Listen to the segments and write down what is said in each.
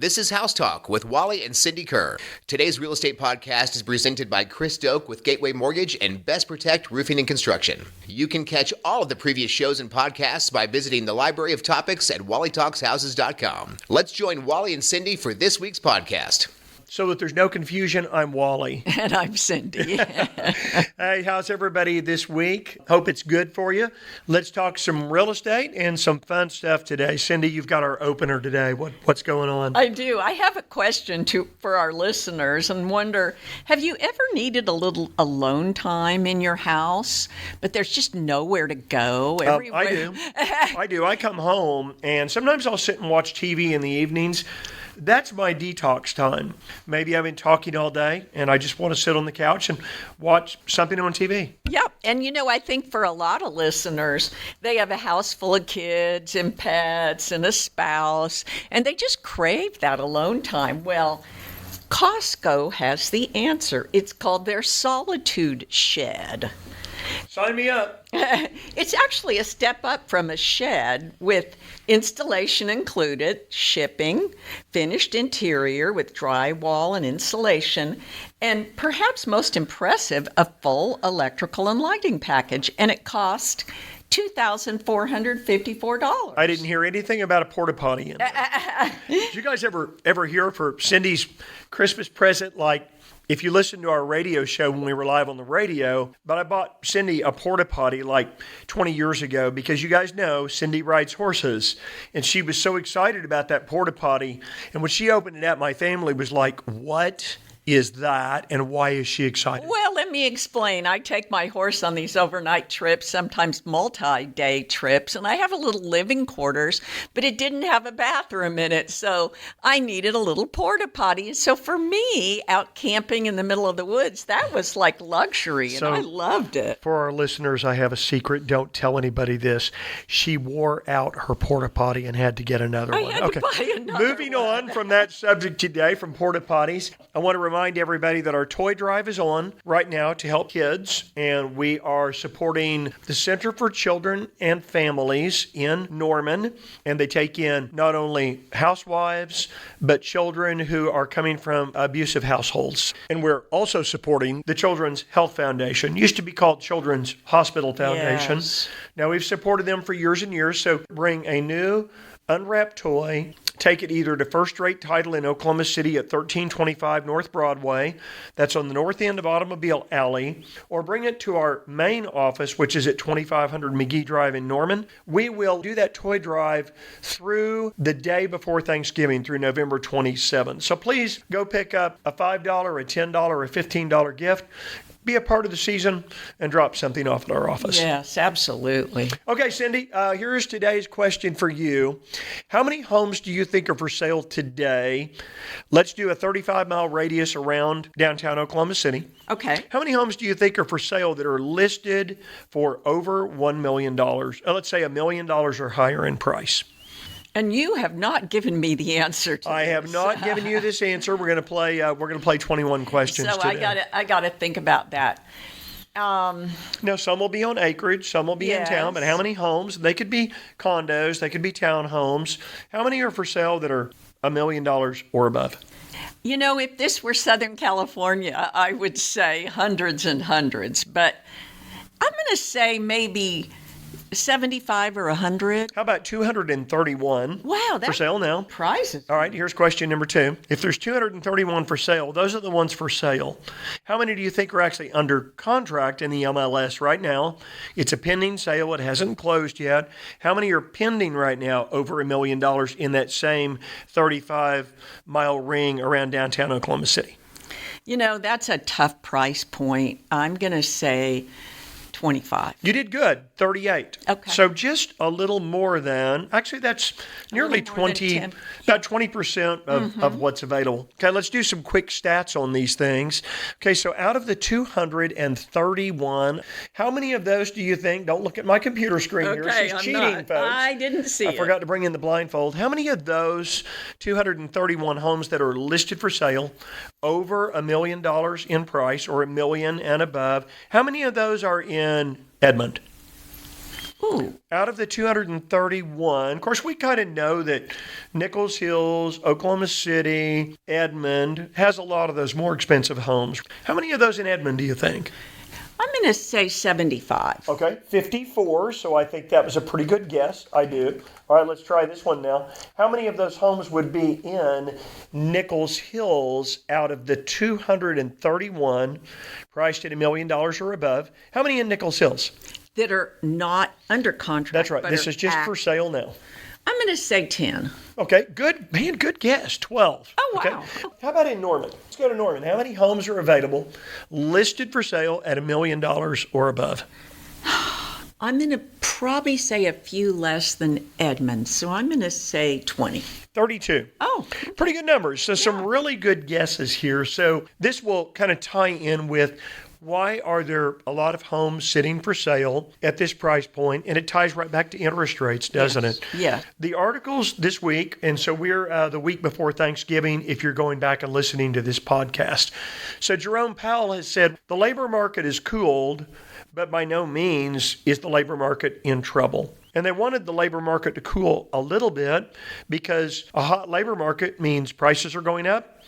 This is House Talk with Wally and Cindy Kerr. Today's real estate podcast is presented by Chris Doak with Gateway Mortgage and Best Protect Roofing and Construction. You can catch all of the previous shows and podcasts by visiting the library of topics at wallytalkshouses.com. Let's join Wally and Cindy for this week's podcast. So that there's no confusion, I'm Wally. And I'm Cindy. Hey, how's everybody this week? Hope it's good for you. Let's talk some real estate and some fun stuff today. Cindy, you've got our opener today. What's going on? I do. I have a question for our listeners and wonder, have you ever needed a little alone time in your house, but there's just nowhere to go? I do. I come home, and sometimes I'll sit and watch TV in the evenings. That's my detox time. Maybe I've been talking all day and I just want to sit on the couch and watch something on TV. Yep. And I think for a lot of listeners, they have a house full of kids and pets and a spouse, and they just crave that alone time. Well, Costco has the answer. It's called their Solitude Shed. Sign me up. It's actually a step up from a shed with installation included, shipping, finished interior with drywall and insulation, and perhaps most impressive, a full electrical and lighting package. And it cost $2,454. I didn't hear anything about a porta potty in there. Did you guys ever hear for Cindy's Christmas present, like, if you listen to our radio show when we were live on the radio, but I bought Cindy a porta potty like 20 years ago because you guys know Cindy rides horses, and she was so excited about that porta potty. And when she opened it up, my family was like, "What is that, and why is she excited?" Well, let me explain. I take my horse on these overnight trips, sometimes multi-day trips, and I have a little living quarters, but it didn't have a bathroom in it, so I needed a little porta potty. So for me, out camping in the middle of the woods, that was like luxury, and I loved it. For our listeners, I have a secret. Don't tell anybody this. She wore out her porta potty and had to get another one. I had to buy another Moving one. on from that subject today, from porta potties, I want to remind everybody that our toy drive is on right now to help kids, and we are supporting the Center for Children and Families in Norman, and they take in not only housewives but children who are coming from abusive households. And we're also supporting the Children's Health Foundation, used to be called Children's Hospital Foundation. Yes. Now we've supported them for years and years, so bring a new unwrapped toy. Take it either to First Rate Title in Oklahoma City at 1325 North Broadway. That's on the north end of Automobile Alley. Or bring it to our main office, which is at 2500 McGee Drive in Norman. We will do that toy drive through the day before Thanksgiving, through November 27th. So please go pick up a $5, a $10, a $15 gift. Be a part of the season and drop something off at our office. Yes, absolutely. Okay, Cindy, here's today's question for you. How many homes do you think are for sale today? Let's do a 35-mile radius around downtown Oklahoma City. Okay. How many homes do you think are for sale that are listed for over $1 million? Let's say $1 million or higher in price. And you have not given me the answer to I have not given you this answer. We're going to play 21 questions so today. I got to think about that. Now, some will be on acreage, some will be in town, but how many homes? They could be condos, they could be townhomes. How many are for sale that are $1 million or above? If this were Southern California, I would say hundreds and hundreds, but I'm going to say maybe 75 or 100. How about 231 Wow, for sale now? Prizes. All right, here's question number 2. If there's 231 for sale, those are the ones for sale. How many do you think are actually under contract in the MLS right now? It's a pending sale. It hasn't closed yet. How many are pending right now over $1 million in that same 35-mile ring around downtown Oklahoma City? That's a tough price point. I'm going to say 25. You did good, 38. Okay. So just a little more than, actually that's nearly 20, about 20% of what's available. Okay, let's do some quick stats on these things. Okay, so out of the 231, how many of those do you think, don't look at my computer screen here, she's cheating, folks. I didn't see it. I forgot to bring in the blindfold. How many of those 231 homes that are listed for sale over $1 million in price or $1 million and above, how many of those are in Edmond? Ooh. Out of the 231, of course, we kind of know that Nichols Hills, Oklahoma City, Edmond has a lot of those more expensive homes. How many of those in Edmond do you think? I'm going to say 75. Okay, 54, so I think that was a pretty good guess. I do. All right, let's try this one now. How many of those homes would be in Nichols Hills out of the 231 priced at $1 million or above? How many in Nichols Hills? That are not under contract. That's right. but This are is just at- for sale now. I'm going to say 10. Okay, good. Man, good guess. 12. Oh, wow. Okay. How about in Norman? Let's go to Norman. How many homes are available listed for sale at $1 million or above? I'm going to probably say a few less than Edmond, so I'm going to say 20. 32. Oh, Pretty good numbers. So some really good guesses here. So this will kind of tie in with why are there a lot of homes sitting for sale at this price point? And it ties right back to interest rates, doesn't Yes. it? Yeah. The articles this week, and so we're the week before Thanksgiving if you're going back and listening to this podcast. So Jerome Powell has said the labor market is cooled, but by no means is the labor market in trouble. And they wanted the labor market to cool a little bit because a hot labor market means prices are going up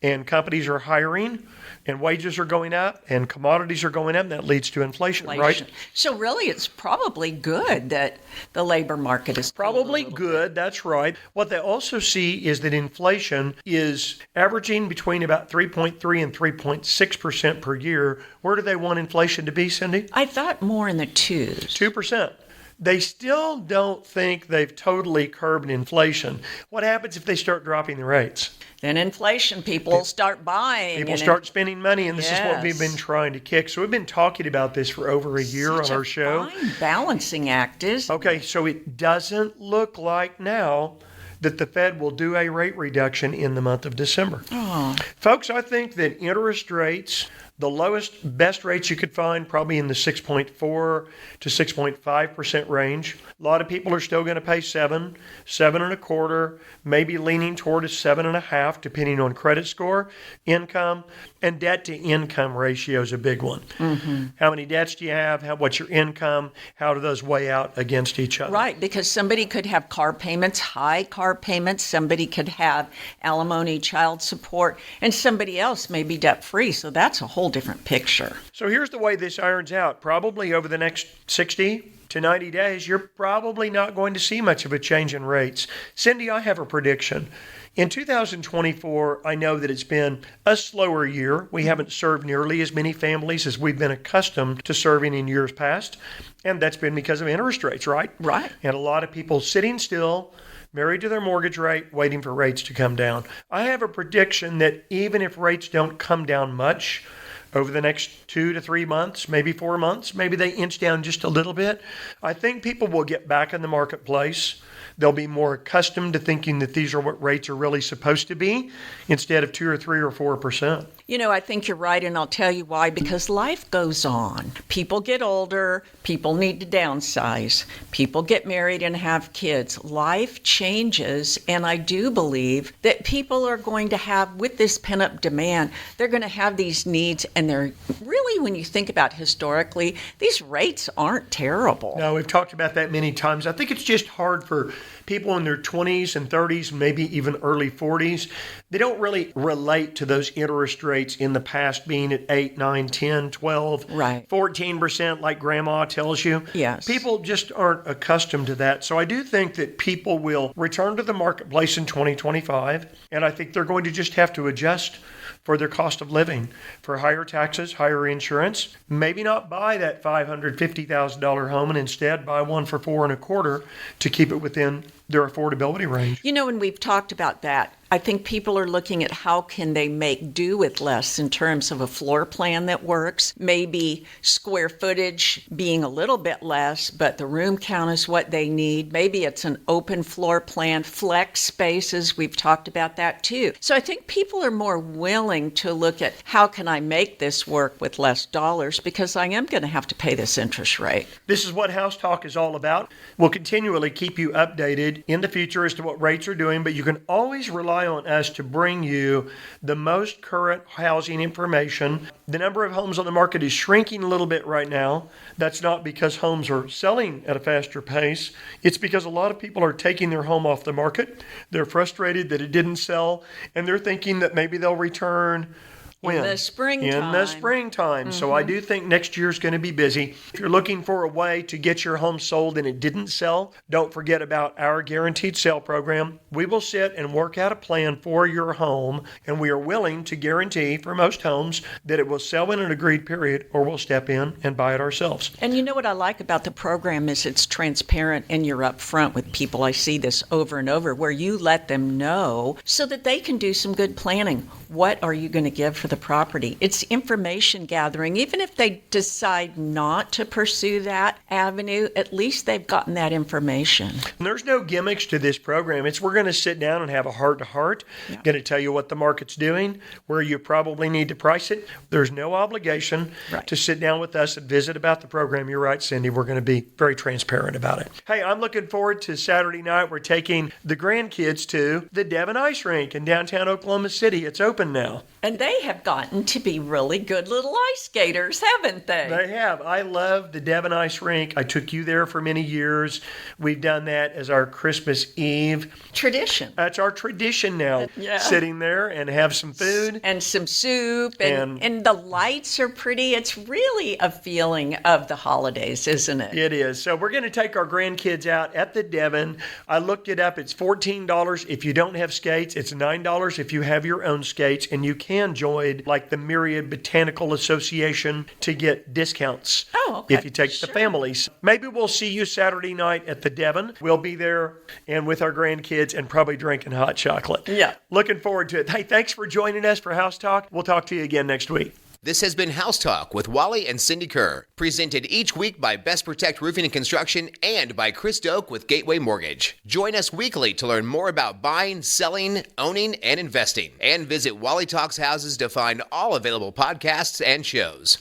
and companies are hiring and wages are going up and commodities are going up, and that leads to inflation, right? So really, it's probably good that the labor market is Probably good, that's right. What they also see is that inflation is averaging between about 3.3 and 3.6% per year. Where do they want inflation to be, Cindy? I thought more in the twos. 2%. They still don't think they've totally curbed inflation. What happens if they start dropping the rates? Then inflation, people will start buying. People and start spending money, and this is what we've Yes. been trying to kick. So we've been talking about this for over a year on Such a our show. fine balancing act, isn't Okay, so it doesn't look like now that the Fed will do a rate reduction in the month of December. Oh. Folks, I think that interest rates, the lowest, best rates you could find, probably in the 6.4 to 6.5% range. A lot of people are still going to pay 7, 7.25, maybe leaning toward a 7.5, depending on credit score, income, and debt to income ratio is a big one. Mm-hmm. How many debts do you have? What's your income? How do those weigh out against each other? Right, because somebody could have car payments, high car payments. Somebody could have alimony, child support, and somebody else may be debt-free. So that's a whole different picture. So here's the way this irons out. Probably over the next 60 to 90 days, you're probably not going to see much of a change in rates. Cindy, I have a prediction. In 2024, I know that it's been a slower year. We haven't served nearly as many families as we've been accustomed to serving in years past. And that's been because of interest rates, right? Right. And a lot of people sitting still, married to their mortgage rate, waiting for rates to come down. I have a prediction that even if rates don't come down much over the next 2 to 3 months, maybe 4 months, maybe they inch down just a little bit, I think people will get back in the marketplace. They'll be more accustomed to thinking that these are what rates are really supposed to be instead of 2 or 3 or 4%. You know, I think you're right, and I'll tell you why. Because life goes on. People get older. People need to downsize. People get married and have kids. Life changes, and I do believe that people are going to have, with this pent-up demand, they're going to have these needs, and they're really, when you think about historically, these rates aren't terrible. No, we've talked about that many times. I think it's just hard for people in their 20s and 30s, maybe even early 40s. They don't really relate to those interest rates in the past being at 8, 9, 10, 12, Right. 14% like grandma tells you. Yes. People just aren't accustomed to that. So I do think that people will return to the marketplace in 2025, and I think they're going to just have to adjust for their cost of living, for higher taxes, higher insurance. Maybe not buy that $550,000 home and instead buy one for 4.25 to keep it within their affordability range. You know, and we've talked about that. I think people are looking at how can they make do with less in terms of a floor plan that works. Maybe square footage being a little bit less, but the room count is what they need. Maybe it's an open floor plan, flex spaces. We've talked about that too. So I think people are more willing to look at how can I make this work with less dollars, because I am going to have to pay this interest rate. This is what House Talk is all about. We'll continually keep you updated in the future as to what rates are doing, but you can always rely rely on us to bring you the most current housing information. The number of homes on the market is shrinking a little bit right now. That's not because homes are selling at a faster pace. It's because a lot of people are taking their home off the market. They're frustrated that it didn't sell, and they're thinking that maybe they'll return when? In the springtime. In the springtime. So I do think next year's going to be busy. If you're looking for a way to get your home sold and it didn't sell, don't forget about our guaranteed sale program. We will sit and work out a plan for your home, and we are willing to guarantee for most homes that it will sell in an agreed period, or we'll step in and buy it ourselves. And you know what I like about the program is it's transparent and you're upfront with people. I see this over and over where you let them know so that they can do some good planning. What are you going to give for the property? It's information gathering. Even if they decide not to pursue that avenue, at least they've gotten that information. And there's no gimmicks to this program. We're going to sit down and have a heart-to-heart. Going to tell you what the market's doing, where you probably need to price it. There's no obligation to sit down with us and visit about the program. You're right, Cindy. We're going to be very transparent about it. Hey, I'm looking forward to Saturday night. We're taking the grandkids to the Devon Ice Rink in downtown Oklahoma City. It's open now. And they have gotten to be really good little ice skaters, haven't they? They have. I love the Devon Ice Rink. I took you there for many years. We've done that as our Christmas Eve tradition. That's our tradition now. Sitting there and have some food. And some soup. And the lights are pretty. It's really a feeling of the holidays, isn't it? It is. So we're going to take our grandkids out at the Devon. I looked it up. It's $14 if you don't have skates. It's $9 if you have your own skates. And you can join like the Myriad Botanical Association to get discounts if you take the families. Maybe we'll see you Saturday night at the Devon. We'll be there and with our grandkids and probably drinking hot chocolate. Yeah. Looking forward to it. Hey, thanks for joining us for House Talk. We'll talk to you again next week. This has been House Talk with Wally and Cindy Kerr, presented each week by Best Protect Roofing and Construction and by Chris Doak with Gateway Mortgage. Join us weekly to learn more about buying, selling, owning, and investing. And visit Wally Talks Houses to find all available podcasts and shows.